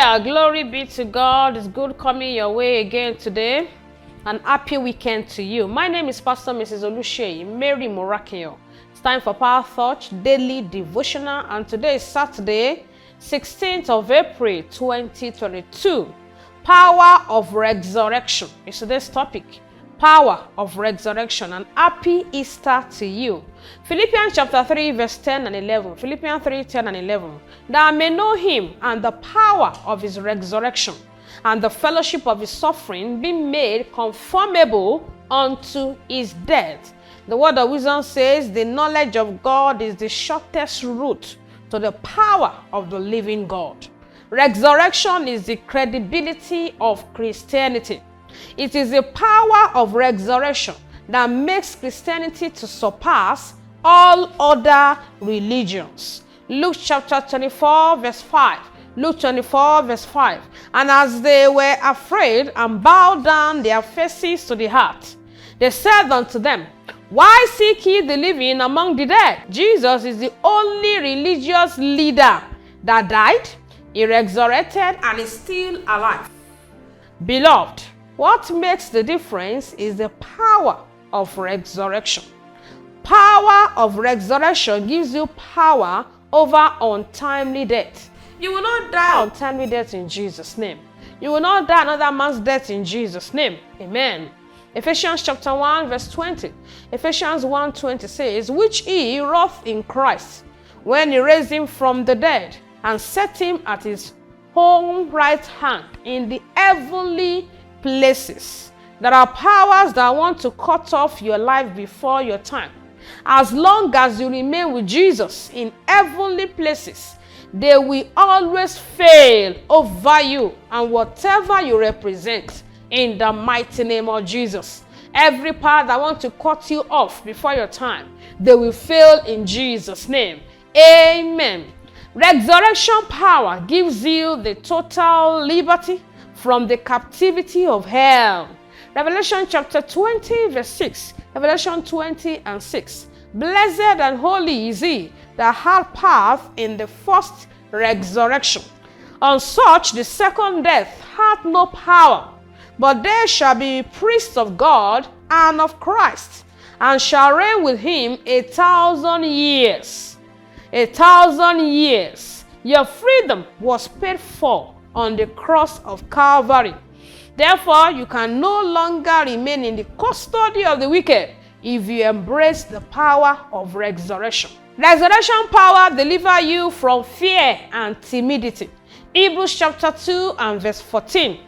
Hallelujah. Glory be to God. It's good coming your way again today. An happy weekend to you. My name is Pastor Mrs. Oluseyi Mary Morakio. It's time for Power Thought Daily Devotional, and today is Saturday, 16th of April 2022. Power of Resurrection is today's topic. Power of Resurrection, and happy Easter to you. Philippians chapter 3 verse 10 and 11. Philippians 3, 10 and 11. That I may know him and the power of his resurrection and the fellowship of his suffering, being made conformable unto his death. The word of wisdom says the knowledge of God is the shortest route to the power of the living God. Resurrection is the credibility of Christianity. It is the power of resurrection that makes Christianity to surpass all other religions. Luke chapter 24 verse 5. Luke 24 verse 5. And as they were afraid and bowed down their faces to the earth, they said unto them, Why seek ye the living among the dead? Jesus is the only religious leader that died, he resurrected, and is still alive. Beloved, what makes the difference is the power of resurrection. Power of resurrection gives you power over untimely death. You will not die untimely death in Jesus' name. You will not die another man's death in Jesus' name. Amen. Ephesians chapter 1 verse 20. Ephesians 1:20 says, Which he wrought in Christ, when he raised him from the dead, and set him at his own right hand in the heavenly places. There are powers that want to cut off your life before your time. As long as you remain with Jesus in heavenly places, they will always fail over you and whatever you represent, in the mighty name of Jesus. Every power that wants to cut you off before your time, they will fail in Jesus' name. Amen. Resurrection power gives you the total liberty from the captivity of hell. Revelation chapter 20 verse 6. Revelation 20 and 6. Blessed and holy is he that had part in the first resurrection. On such the second death hath no power, but they shall be priests of God and of Christ, and shall reign with him 1,000 years. 1,000 years. Your freedom was paid for on the cross of Calvary. Therefore, you can no longer remain in the custody of the wicked if you embrace the power of resurrection. Resurrection power delivers you from fear and timidity. Hebrews chapter 2 and verse 14.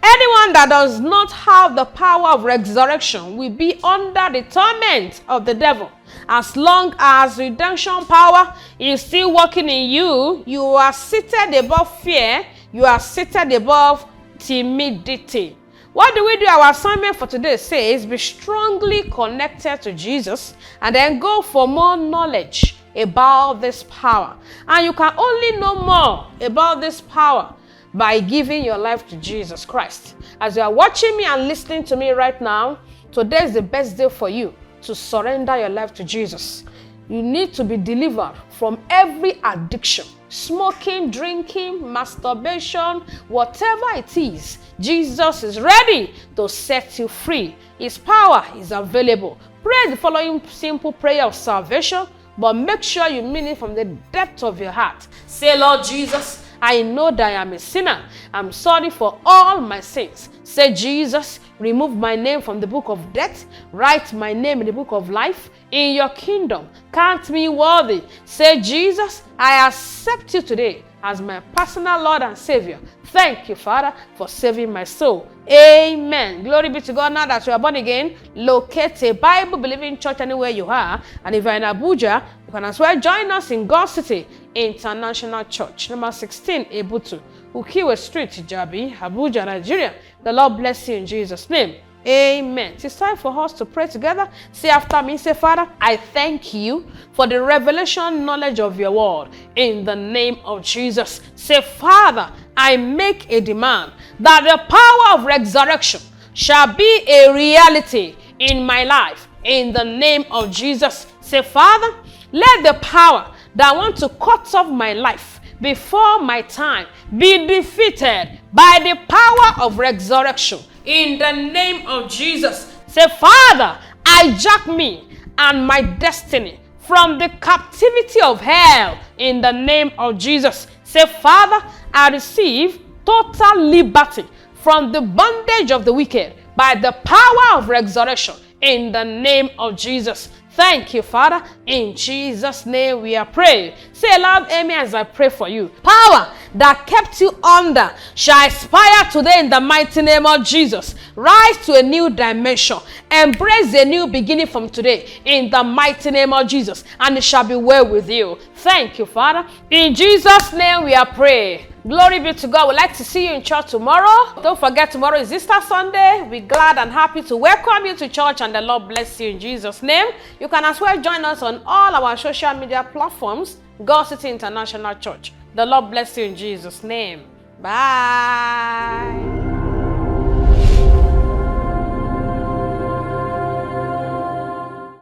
Anyone that does not have the power of resurrection will be under the torment of the devil. As long as redemption power is still working in you, you are seated above fear. You are seated above timidity. What do we do? Our assignment for today says be strongly connected to Jesus and then go for more knowledge about this power. And you can only know more about this power by giving your life to Jesus Christ. As you are watching me and listening to me right now, today is the best day for you to surrender your life to Jesus. You need to be delivered from every addiction. Smoking, drinking, masturbation, whatever it is, Jesus is ready to set you free. His power is available. Pray the following simple prayer of salvation, but make sure you mean it from the depth of your heart. Say, Lord Jesus, I know that I am a sinner. I'm sorry for all my sins. Say, Jesus, remove my name from the book of death. Write my name in the book of life. In your kingdom, count me worthy. Say, Jesus, I accept you today as my personal Lord and Savior. Thank you, Father, for saving my soul. Amen. Glory be to God. Now that you are born again, locate a Bible-believing church anywhere you are. And if you're in Abuja, you can as well join us in God City International Church, number 16, Ebutu, Ukiwe Street, Jabi, Abuja, Nigeria. The Lord bless you in Jesus' name. Amen. It's time for us to pray together. Say after me, say, Father, I thank you for the revelation knowledge of your word. In the name of Jesus. Say, Father, I make a demand that the power of resurrection shall be a reality in my life. In the name of Jesus. Say, Father, let the power that want to cut off my life before my time be defeated by the power of resurrection. In the name of Jesus, say, Father, hijack me and my destiny from the captivity of hell. In the name of Jesus, say, Father, I receive total liberty from the bondage of the wicked by the power of resurrection. In the name of Jesus. Thank you, Father. In Jesus' name we are praying. Say aloud, amen, as I pray for you. Power that kept you under shall expire today in the mighty name of Jesus. Rise to a new dimension. Embrace a new beginning from today in the mighty name of Jesus. And it shall be well with you. Thank you, Father. In Jesus' name we are praying. Glory be to God. We'd like to see you in church tomorrow. Don't forget, tomorrow is Easter Sunday. We're glad and happy to welcome you to church, and the Lord bless you in Jesus' name. You can as well join us on all our social media platforms, God City International Church. The Lord bless you in Jesus' name. Bye.